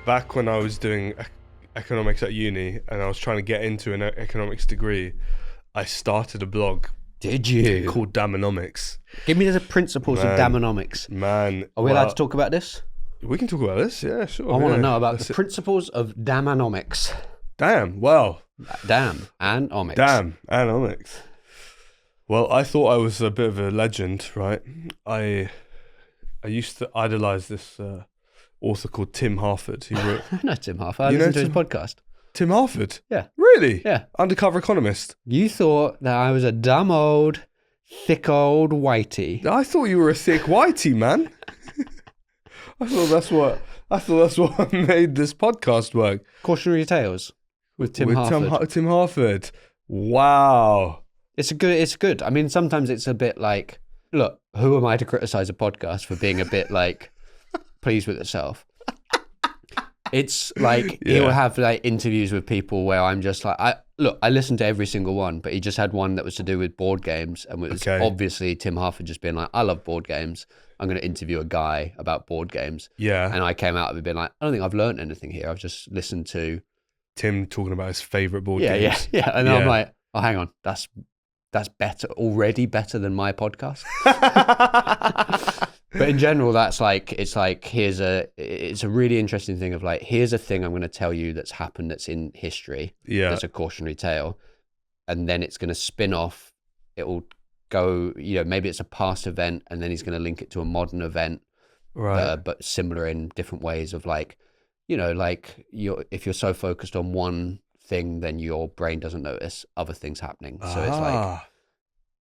back when I was doing economics at uni and I was trying to get into an economics degree, I started a blog Did you? called Damonomics. Give me the principles of Damonomics. Man, Are we allowed to talk about this? We can talk about this. Yeah, sure. I want to know about the principles of Damonomics. Damn. Well. Damonomics. Well, I thought I was a bit of a legend, right? I used to idolize this author called Tim Harford. He wrote. I know Tim Harford. I listened to his podcast. Tim Harford? Yeah. Really? Yeah. Undercover economist. You thought that I was a dumb old, thick old whitey. I thought you were a thick whitey, man. I thought that's what made this podcast work. Cautionary Tales with Tim Harford. Tim Harford. Wow. It's good. I mean, sometimes it's a bit like, look, who am I to criticize a podcast for being a bit like pleased with itself? It's like he'll have like interviews with people where I'm just like, I listened to every single one, but he just had one that was to do with board games, and it was obviously Tim Harford just being like, I love board games. I'm going to interview a guy about board games. Yeah. And I came out of it being like, I don't think I've learned anything here. I've just listened to Tim talking about his favorite board games. Yeah. And then I'm like, oh, hang on, that's already better than my podcast. But in general, it's like it's a really interesting thing of like, here's a thing I'm going to tell you that's happened that's in history. Yeah. That's a cautionary tale. And then it's going to spin off. It will go, maybe it's a past event, and then he's going to link it to a modern event. Right. But similar in different ways of like, like if you're so focused on one thing, then your brain doesn't notice other things happening. So it's like,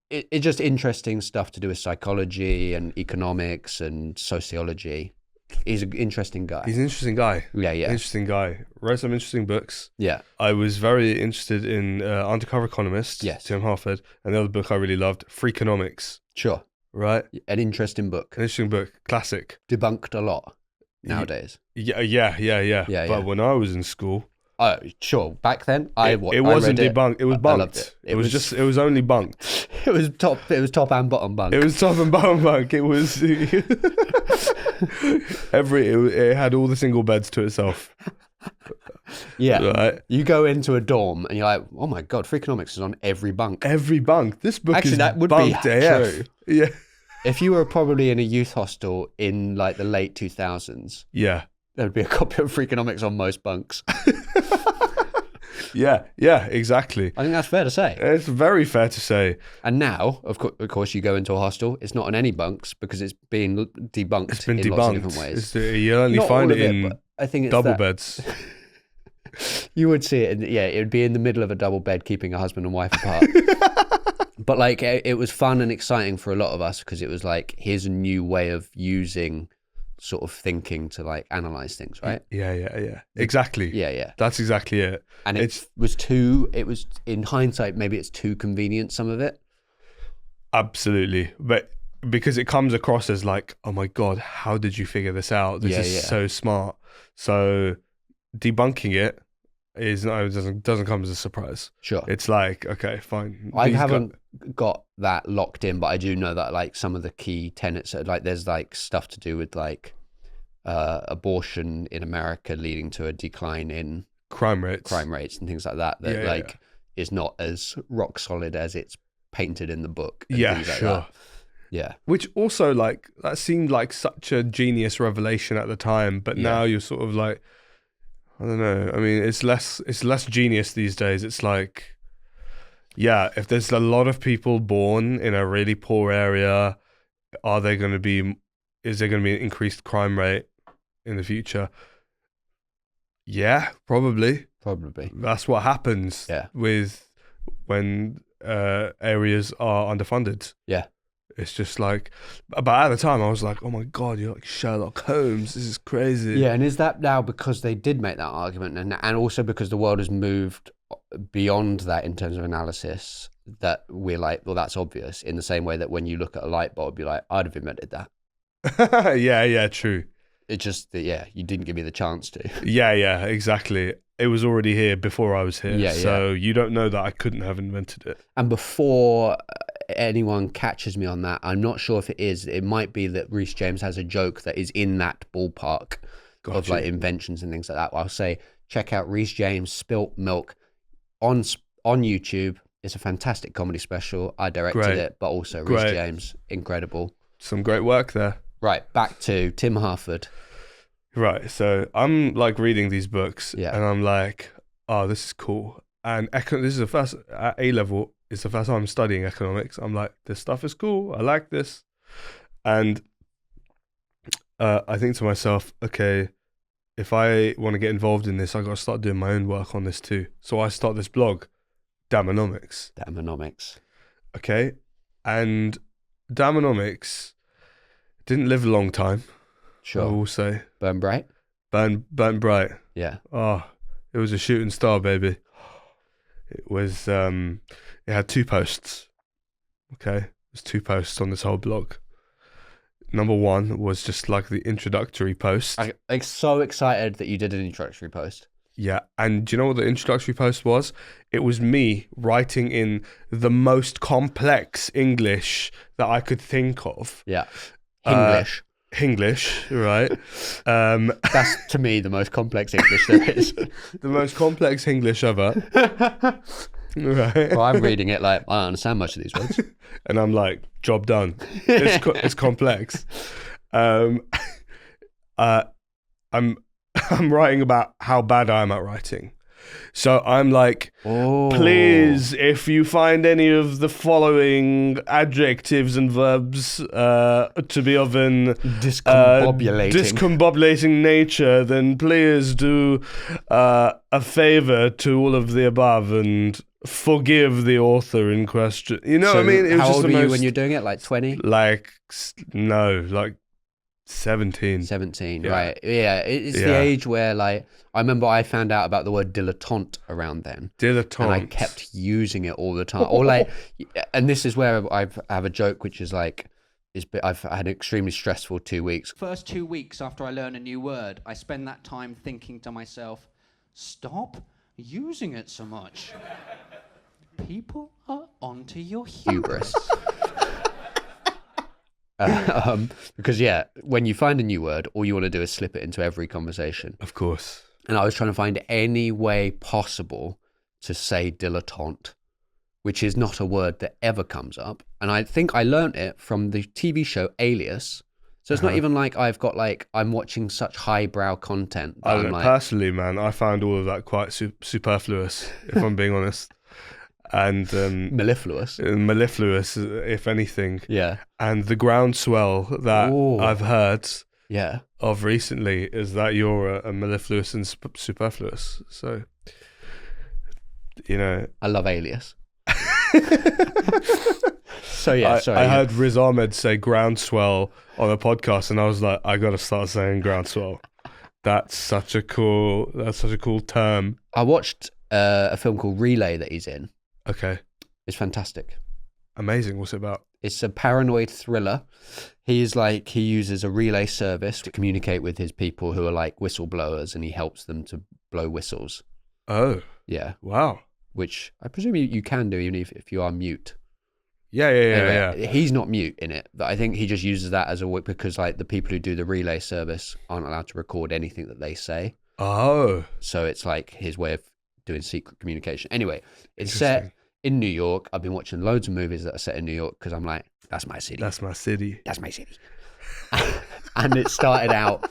it's just interesting stuff to do with psychology and economics and sociology. He's an interesting guy. He's an interesting guy. Yeah. Interesting guy. Wrote some interesting books. Yeah. I was very interested in Undercover Economist, Tim Harford, and the other book I really loved, Freakonomics. Sure. Right? An interesting book. An interesting book. Classic. Debunked a lot nowadays. Yeah. But when I was in school... Oh, sure. Back then, it wasn't debunked. It was bunked. I loved it. It was only bunked. It was top and bottom bunk. It was top and bottom bunk. It was it had all the single beds to itself. Yeah. Right. You go into a dorm and you're like, oh my God, Freakonomics is on every bunk. Every bunk. This book actually is that would bunked be AF. True. Yeah. If you were probably in a youth hostel in like the late 2000s. Yeah. There would be a copy of Freakonomics on most bunks. Yeah, exactly. I think that's fair to say. It's very fair to say. And now, of course, you go into a hostel, it's not on any bunks because it's been debunked. It's been in debunked. Lots of different ways. You only not find all it of in I think it's double beds. You would see it. It would be in the middle of a double bed, keeping a husband and wife apart. But like, it was fun and exciting for a lot of us because it was like, here's a new way of using sort of thinking to like analyze things, right? Yeah. Exactly. Yeah. That's exactly it. And it was in hindsight, maybe it's too convenient, some of it. Absolutely. But because it comes across as like, oh my God, how did you figure this out? This is so smart. So debunking it doesn't come as a surprise. Sure. It's like, okay, fine. I haven't got that locked in, but I do know that like some of the key tenets are like, there's like stuff to do with like abortion in America leading to a decline in crime rates and things like that is not as rock solid as it's painted in the book. Yeah, like sure. That. Yeah. Which also like, that seemed like such a genius revelation at the time, but now you're sort of like, I don't know. I mean, it's less genius these days. It's like, if there's a lot of people born in a really poor area, is there going to be an increased crime rate in the future? Yeah, probably. That's what happens with when areas are underfunded. Yeah. It's just like, but at the time I was like, oh my God, you're like Sherlock Holmes. This is crazy. Yeah, and is that now because they did make that argument and also because the world has moved beyond that in terms of analysis that we're like, well, that's obvious, in the same way that when you look at a light bulb, you're like, I'd have invented that. Yeah, true. It's just that, you didn't give me the chance to. Yeah, exactly. It was already here before I was here. So you don't know that I couldn't have invented it. And before anyone catches me on that, I'm not sure if it is. It might be that Rhys James has a joke that is in that ballpark of like inventions and things like that. I'll say, check out Rhys James' Spilt Milk on YouTube. It's a fantastic comedy special. I directed it, but also Rhys James, incredible. Some great work there. Right, back to Tim Harford. Right, so I'm like reading these books, and I'm like, oh, this is cool. And this is the first, at A-level, it's the first time I'm studying economics. I'm like, this stuff is cool. I like this. And I think to myself, okay, if I want to get involved in this, I got to start doing my own work on this too. So I start this blog, Damonomics. Okay, and Damonomics didn't live a long time. Sure. I will say. Burn bright. Burn bright. Yeah. Oh, it was a shooting star, baby. It was. It had 2 posts. Okay, it was 2 posts on this whole blog. Number 1 was just like the introductory post. I'm so excited that you did an introductory post. Yeah, and do you know what the introductory post was? It was me writing in the most complex English that I could think of. Yeah, English. English, right? That's to me the most complex English there is. The most complex English ever. Right. Well, I'm reading it like I don't understand much of these words, and I'm like, job done. It's complex. I'm writing about how bad I am at writing. So I'm like, please, if you find any of the following adjectives and verbs to be of an discombobulating nature, then please do a favor to all of the above and forgive the author in question. You know what I mean? It was how old were you when you're doing it? Like 20? Like 17. 17, right. Yeah, it's the age where, like, I remember I found out about the word dilettante around then. Dilettante. And I kept using it all the time. Or like, and this is where I have a joke, which is like, I've had an extremely stressful 2 weeks. First 2 weeks after I learn a new word, I spend that time thinking to myself, stop using it so much. People are onto your hubris. Because when you find a new word, all you want to do is slip it into every conversation. Of course. And I was trying to find any way possible to say dilettante, which is not a word that ever comes up. And I think I learned it from the TV show Alias. So it's not even like I've got I'm watching such highbrow content. I don't know, personally, man, I found all of that quite superfluous, if I'm being honest. And mellifluous, if anything. Yeah. And the groundswell that I've heard of recently is that you're a mellifluous and superfluous. So, you know, I love Alias. So I heard Riz Ahmed say groundswell on a podcast, and I was like, I gotta start saying groundswell. That's such a cool term. I watched a film called Relay that he's in. Okay. It's fantastic. Amazing. What's it about? It's a paranoid thriller. He uses a relay service to communicate with his people who are like whistleblowers, and he helps them to blow whistles. Oh. Yeah. Wow. Which I presume you can do even if you are mute. Yeah. He's not mute in it, but I think he just uses that as a way because like the people who do the relay service aren't allowed to record anything that they say. Oh. So it's like his way of doing secret communication. Anyway, it's set in New York. I've been watching loads of movies that are set in New York because I'm like, that's my city. That's my city. That's my city. And it started out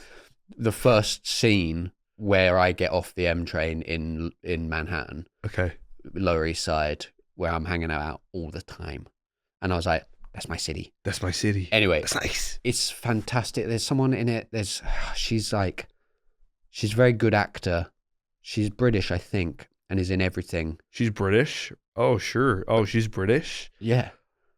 the first scene where I get off the M train in Manhattan. Okay. Lower East Side, where I'm hanging out all the time. And I was like, that's my city. That's my city. Anyway. That's nice. It's fantastic. There's someone in it. She's a very good actor. She's British, I think, and is in everything. She's British? Oh, sure. Oh, she's British? Yeah.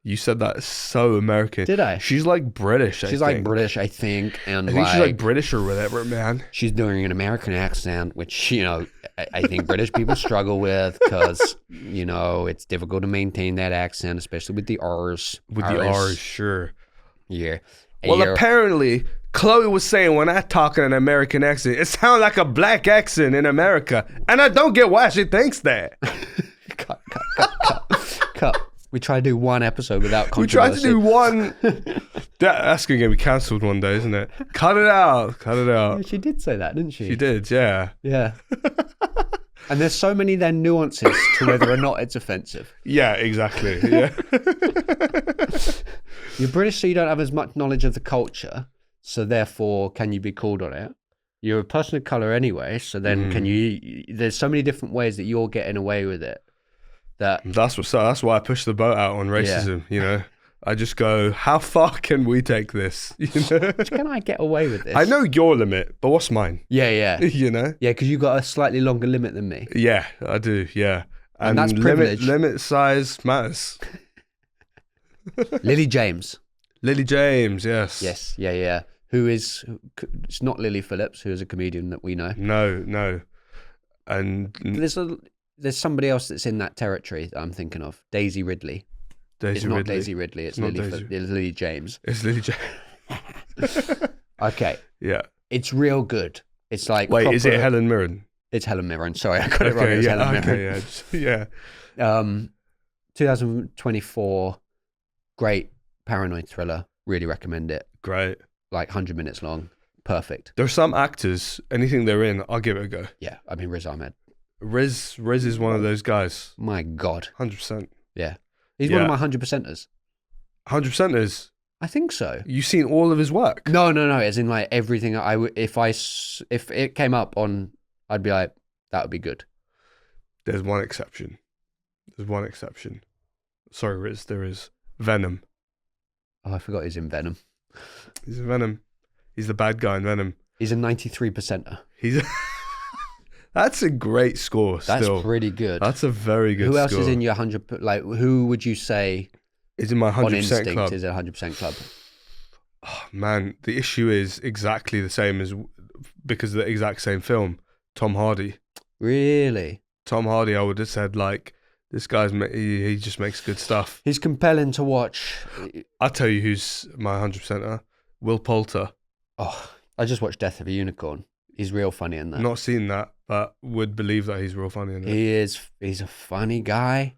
You said that so American. Did I? She's like British, She's like British, I think. And I think she's like British or whatever, man. She's doing an American accent, which, you know, I think British people struggle with because, you know, it's difficult to maintain that accent, especially with the R's. With the R's, sure. Yeah. Well, apparently, Chloe was saying when I talk in an American accent, it sounds like a black accent in America. And I don't get why she thinks that. Cut. We try to do one episode without We tried controversy. to do one. That's going to get me cancelled one day, isn't it? Cut it out. Cut it Yeah, out. she did say that, didn't she? She did, yeah. Yeah. And there's so many then nuances to whether or not it's offensive. Yeah, exactly. Yeah. You're British, so you don't have as much knowledge of the culture. So therefore, can you be called on it? You're a person of color anyway. So then can you, there's so many different ways that you're getting away with it. That's why I push the boat out on racism, you know. I just go, how far can we take this? You know? Can I get away with this? I know your limit, but what's mine? Yeah. You know? Yeah, because you've got a slightly longer limit than me. Yeah, I do, yeah. And that's privilege. Limit size matters. Lily James. Lily James, yes. Yes, yeah. It's not Lily Phillips, who is a comedian that we know. No. And there's somebody else that's in that territory that I'm thinking of. Daisy Ridley. It's not Daisy Ridley. It's Lily James. It's Lily James. Okay. Yeah. It's real good. It's like wait, is it Helen Mirren? It's Helen Mirren. Sorry, I got it wrong. It's Helen Mirren. Yeah. 2024, great paranoid thriller. Really recommend it. Great. Like 100 minutes long. Perfect. There are some actors, anything they're in, I'll give it a go. Yeah, I mean Riz Ahmed. Riz is one of those guys. My God. 100%. Yeah. He's one of my 100%ers. 100% is. I think so. You've seen all of his work? No. As in like everything. If it came up on, I'd be like, that would be good. There's one exception. Sorry, Riz, there is. Venom. Oh, I forgot he's in Venom. He's in Venom. He's the bad guy in Venom. He's a 93%er. That's a great score. That's still. Pretty good. That's a very good score. Who else is in your 100? Like, who would you say is in my 100% on instinct club? Is a 100% club? Oh, man, the issue is exactly the same as because of the exact same film. Tom Hardy. Really? Tom Hardy, I would have said like this guy's he just makes good stuff. He's compelling to watch. I'll tell you who's my 100%er. Will Poulter. Oh, I just watched Death of a Unicorn. He's real funny in that. Not seen that, but would believe that he's real funny in it. He is. He's a funny guy.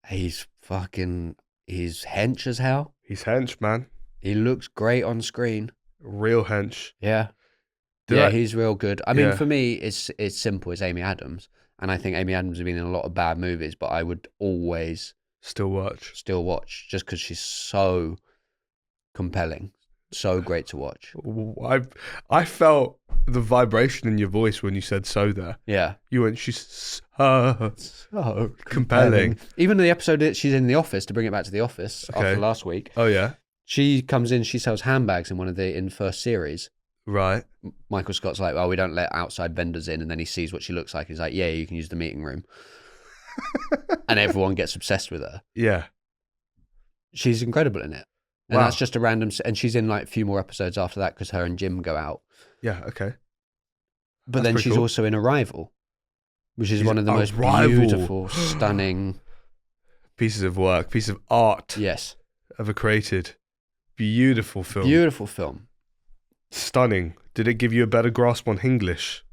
He's hench as hell. He's hench, man. He looks great on screen. Real hench. Yeah. He's real good. I mean, for me, it's simple. It's Amy Adams. And I think Amy Adams has been in a lot of bad movies, but I would always still watch just because she's so compelling. So great to watch. I felt the vibration in your voice when you said "so" there. Yeah, you went. She's so compelling. Even the episode that she's in The Office, to bring it back to The Office after last week. Oh yeah, she comes in. She sells handbags in the first series. Right. Michael Scott's like, "Oh, we don't let outside vendors in," and then he sees what she looks like. He's like, "Yeah, you can use the meeting room," and everyone gets obsessed with her. Yeah, she's incredible in it. And wow. That's just a random... And she's in like a few more episodes after that because her and Jim go out. Yeah, okay. But then she's also in Arrival, which is one of the most beautiful, stunning... pieces of work, piece of art. Yes. Ever created. Beautiful film. Beautiful film. Stunning. Did it give you a better grasp on English?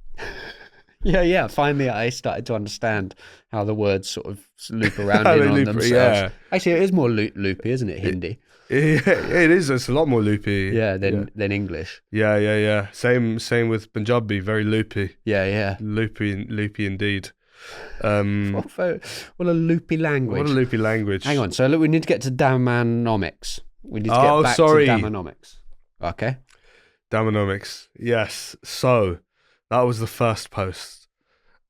Yeah. Finally, I started to understand how the words sort of loop around on themselves. Yeah. Actually, it is more loopy, isn't it, Hindi? It is. It's a lot more loopy. Yeah, than English. Yeah. Same with Punjabi. Very loopy. Yeah. Loopy indeed. What a loopy language. Hang on. So look, we need to get to Damanomics. We need to get back to Damanomics. Okay. Damanomics. Yes. So that was the first post.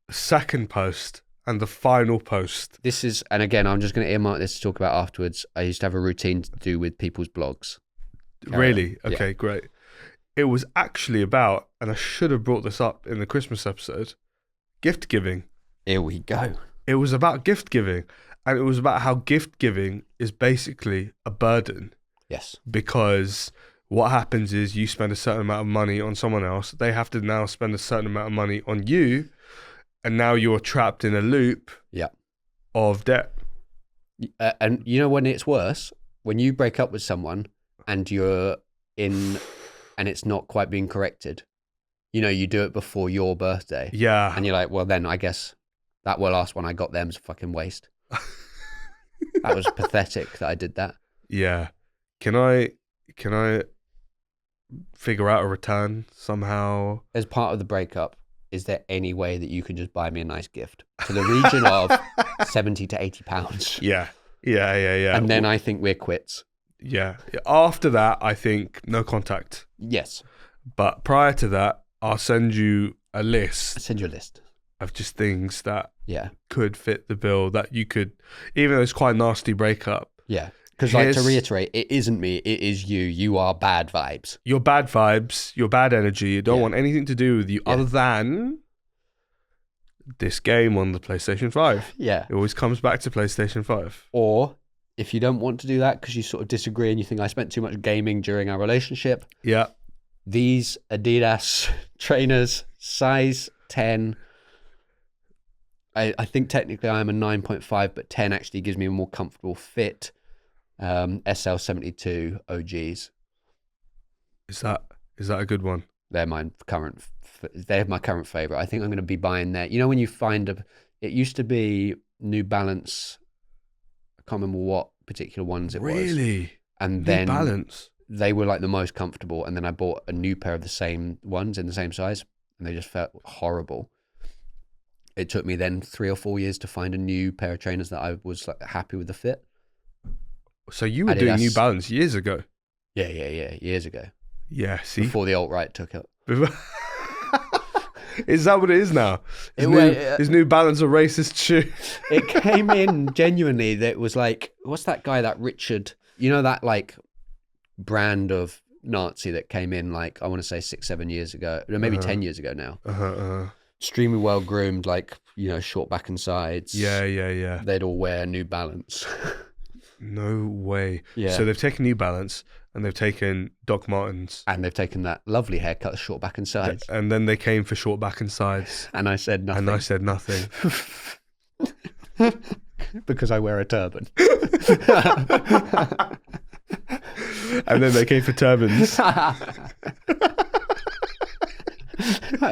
The second post. And the final post. This is, and again, I'm just going to earmark this to talk about afterwards. I used to have a routine to do with people's blogs. Really? Okay, great. It was actually about, and I should have brought this up in the Christmas episode, gift giving. Here we go. It was about gift giving. And it was about how gift giving is basically a burden. Yes. Because what happens is you spend a certain amount of money on someone else. They have to now spend a certain amount of money on you. And now you're trapped in a loop of debt. And you know when it's worse? When you break up with someone and you're in, and it's not quite being corrected. You know, you do it before your birthday. Yeah. And you're like, well, then I guess that last one I got them's a fucking waste. That was pathetic that I did that. Yeah. Can I figure out a return somehow? As part of the breakup, is there any way that you can just buy me a nice gift to the region of 70 to 80 pounds? Yeah. And then I think we're quits. Yeah. After that, I think no contact. Yes. But prior to that, I'll send you a list. Send you a list of just things that yeah could fit the bill, that you could, even though it's quite a nasty breakup. Yeah. Because like, to reiterate, it isn't me, it is you. You are bad vibes. You're bad vibes. You're bad energy. You don't want anything to do with you other than this game on the PlayStation 5. Yeah. It always comes back to PlayStation 5. Or if you don't want to do that because you sort of disagree and you think I spent too much gaming during our relationship. Yeah. These Adidas trainers, size 10. I think technically I am a 9.5, but 10 actually gives me a more comfortable fit. SL72 OGs. Is that a good one? They're my current favorite. I think I'm going to be buying that. You know, when you find it used to be New Balance. I can't remember what particular ones it was. Really? And New then Balance. They were like the most comfortable. And then I bought a new pair of the same ones in the same size, and they just felt horrible. It took me then 3 or 4 years to find a new pair of trainers that I was like happy with the fit. So you were doing New Balance years ago? Yeah, years ago. Yeah, see? Before the alt-right took it. Is that what it is now? Is New Balance a racist shoe? It came in genuinely that it was like, what's that guy, that Richard, you know, that like brand of Nazi that came in like, I want to say 6-7 years ago, or maybe 10 years ago now. Extremely well groomed, like, you know, short back and sides. Yeah. They'd all wear New Balance. No way. Yeah. So they've taken New Balance and they've taken Doc Martens. And they've taken that lovely haircut, short back and sides. And then they came for short back and sides. And I said nothing. Because I wear a turban. And then they came for turbans.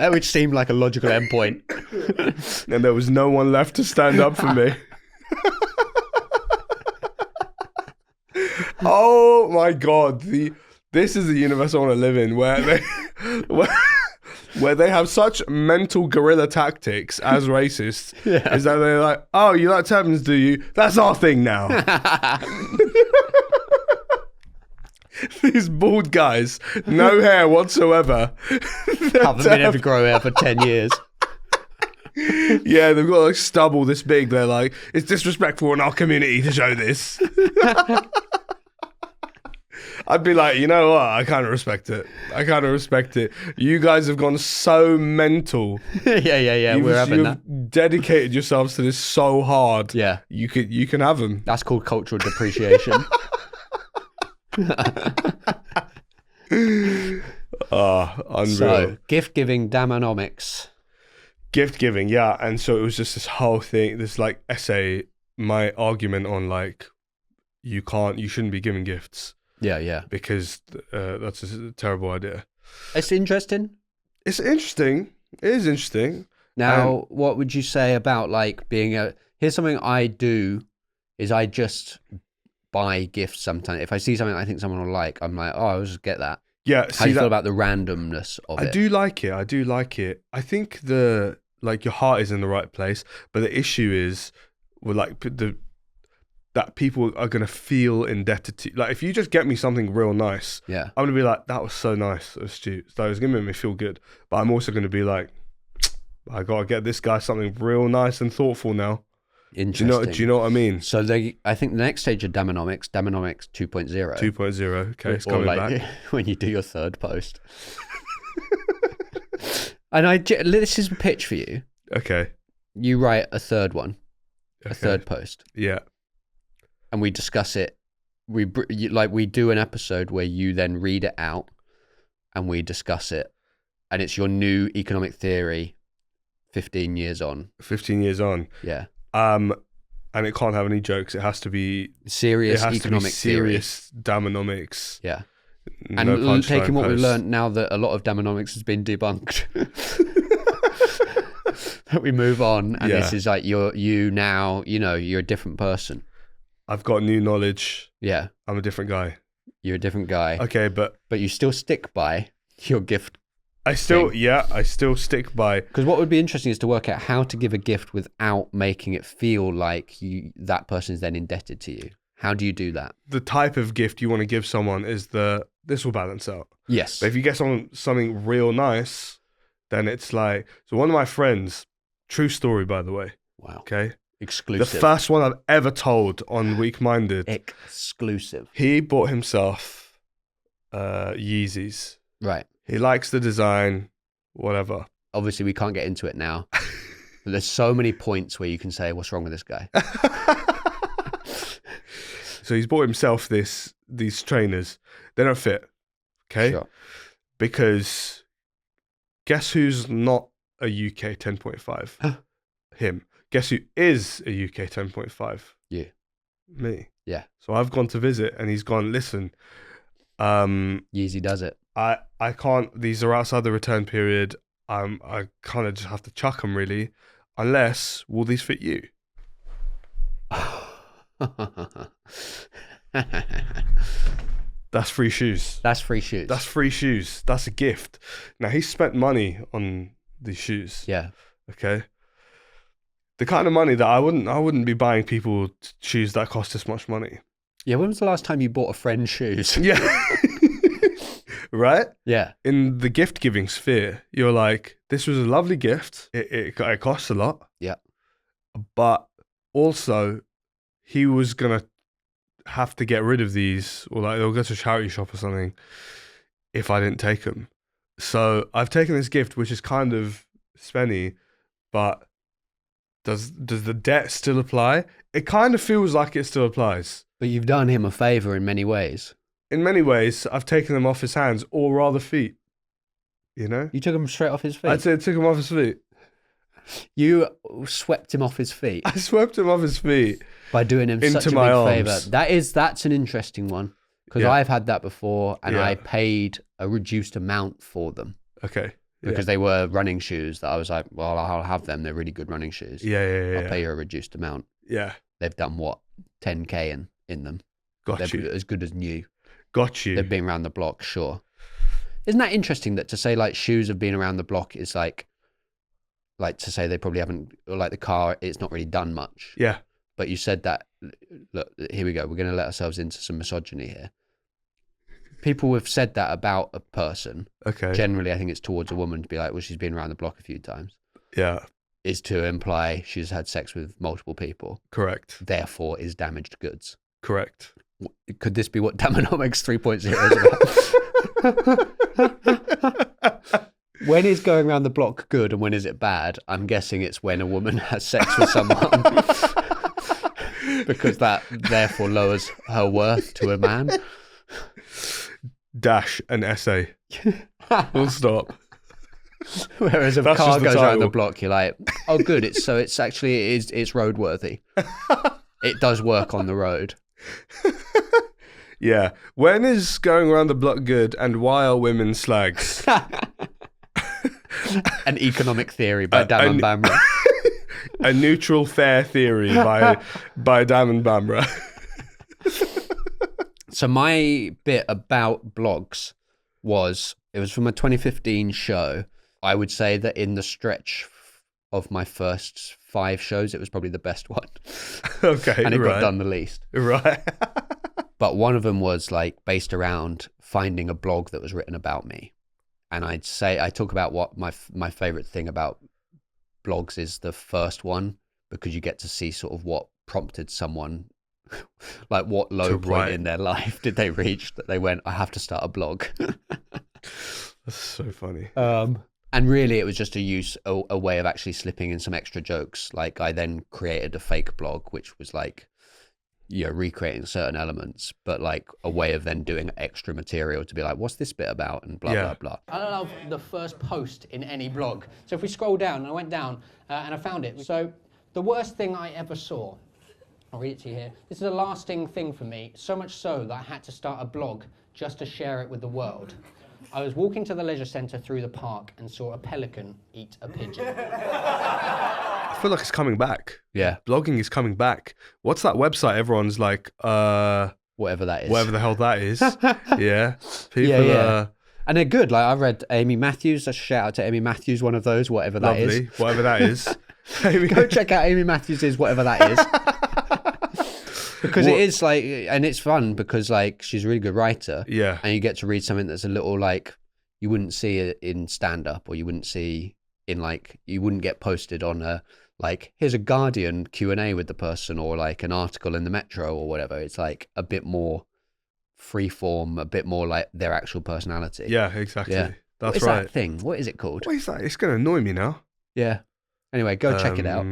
Which seemed like a logical endpoint. And there was no one left to stand up for me. Oh my God. This is the universe I want to live in, where they have such mental guerrilla tactics as racists. Is that they're like, oh, you like turbans, do you? That's our thing now. These bald guys, no hair whatsoever. Haven't been able to grow hair for 10 years. Yeah, they've got like stubble this big. They're like, it's disrespectful in our community to show this. I'd be like, you know what? I kind of respect it. You guys have gone so mental. Yeah. We're having that. You've dedicated yourselves to this so hard. Yeah. You can have them. That's called cultural depreciation. Unreal. So, gift giving, Damonomics. Gift giving, yeah. And so it was just this whole thing, this like essay, my argument on like, you shouldn't be giving gifts. Yeah. Because that's a terrible idea. It's interesting. It is interesting. Now, what would you say about like here's something I do, is I just buy gifts sometimes. If I see something I think someone will like, I'm like, oh, I'll just get that. Yeah. How do you feel about the randomness of it? I do like it. I think your heart is in the right place, but the issue is that people are going to feel indebted to. Like, if you just get me something real nice, I'm going to be like, that was so nice of Stu. That was going to make me feel good. But I'm also going to be like, I got to get this guy something real nice and thoughtful now. Interesting. Do you know what I mean? So I think the next stage of Damonomics 2.0. 2.0, okay, it's coming back. When you do your third post. And this is a pitch for you. Okay. You write a third one, a third post. Yeah. And we discuss it. We do an episode where you then read it out and we discuss it. And it's your new economic theory 15 years on. 15 years on. Yeah. And it can't have any jokes. It has to be serious economic theory. Serious Damonomics. Yeah. No, and taking what we've learned now that a lot of Damonomics has been debunked. That we move on, and this is like you're a different person. I've got new knowledge. Yeah. I'm a different guy. You're a different guy. Okay, but you still stick by your gift. I still stick by. Because what would be interesting is to work out how to give a gift without making it feel like that person is then indebted to you. How do you do that? The type of gift you want to give someone is this will balance out. Yes. But if you get someone something real nice, then it's like, so one of my friends, true story, by the way. Wow. Okay. Exclusive. The first one I've ever told on Weak Minded. Exclusive. He bought himself Yeezys. Right. He likes the design, whatever. Obviously, we can't get into it now. But there's so many points where you can say, what's wrong with this guy? So he's bought himself these trainers. They don't fit. Okay? Sure. Because guess who's not a UK 10.5? Him. Guess who is a UK 10.5? You. Me. Yeah. So I've gone to visit and he's gone, listen, Yeezy does it. I can't, these are outside the return period. I kind of just have to chuck them really, unless, will these fit you? That's free shoes. That's free shoes. That's free shoes. That's a gift. Now he spent money on these shoes. Yeah. Okay. The kind of money that I wouldn't be buying people shoes that cost this much money. Yeah. When was the last time you bought a friend's shoes? Yeah. Right? Yeah. In the gift giving sphere, you're like, this was a lovely gift. It costs a lot. Yeah. But also, he was going to have to get rid of these, or like they'll go to a charity shop or something if I didn't take them. So I've taken this gift, which is kind of spenny, but does the debt still apply? It kind of feels like it still applies. But you've done him a favor in many ways. In many ways, I've taken them off his hands, or rather feet. You know? You took hthem straight off his feet? I'd say I took him off his feet. You swept him off his feet? I swept him off his feet. By doing him such a big favour. That's an interesting one. Because I've had that before and I paid a reduced amount for them. Okay. Because they were running shoes that I was like, well, I'll have them. They're really good running shoes. Yeah. I'll pay you a reduced amount. Yeah. They've done what? 10K in them. They're as good as new. Got you. They've been around the block, sure. Isn't that interesting that to say like shoes have been around the block is like to say they probably haven't, or like the car, it's not really done much. Yeah. But you said that, look, here we go. We're going to let ourselves into some misogyny here. People have said that about a person. Okay. Generally, I think it's towards a woman to be like, well, she's been around the block a few times. Yeah. Is to imply she's had sex with multiple people. Correct. Therefore is damaged goods. Correct. Could this be what Damonomics 3.0 is about? When is going around the block good and when is it bad? I'm guessing it's when a woman has sex with someone. Because that therefore lowers her worth to a man. Dash an essay. We'll stop. Whereas if a car goes around the block, you're like, oh, good. It's roadworthy. It does work on the road. Yeah. When is going around the block good and why are women slags? An economic theory by Daman Bamrah. A neutral fair theory by Daman Bamrah. So my bit about blogs was from a 2015 show. I would say that in the stretch of my first 5 shows, it was probably the best one. Okay, and it got done the least. Right. But one of them was like based around finding a blog that was written about me. And I talk about what my favorite thing about blogs is the first one, because you get to see sort of what prompted someone, like what low point in their life did they reach that they went, I have to start a blog. That's so funny. And really, it was just a way of actually slipping in some extra jokes. Like I then created a fake blog, which was like, recreating certain elements, but like a way of then doing extra material to be like, what's this bit about? And blah, blah, blah. I love the first post in any blog. So if we scroll down, and I went down and I found it. So the worst thing I ever saw, I'll read it to you here. This is a lasting thing for me, so much so that I had to start a blog just to share it with the world. I was walking to the leisure centre through the park and saw a pelican eat a pigeon. I feel like it's coming back. Yeah. Blogging is coming back. What's that website? Everyone's like, whatever that is. Whatever the hell that is. Yeah. People yeah. And they're good. Like I read Amy Matthews. A shout out to Amy Matthews, one of those, whatever that is. Lovely. Whatever that is. Go check out Amy Matthews' whatever that is. Because it is like, and it's fun because like she's a really good writer. Yeah. And you get to read something that's a little like, you wouldn't see it in stand up, or you wouldn't see in like, you wouldn't get posted on a, like, here's a Guardian Q&A with the person, or like an article in the Metro or whatever. It's like a bit more free form, a bit more like their actual personality. Yeah, exactly. Yeah. That's what is right. that thing? What is it called? What is that? It's going to annoy me now. Yeah. Anyway, go check it out.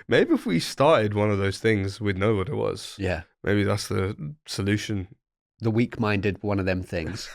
Maybe if we started one of those things, we'd know what it was. Yeah. Maybe that's the solution. The weak-minded one of them things.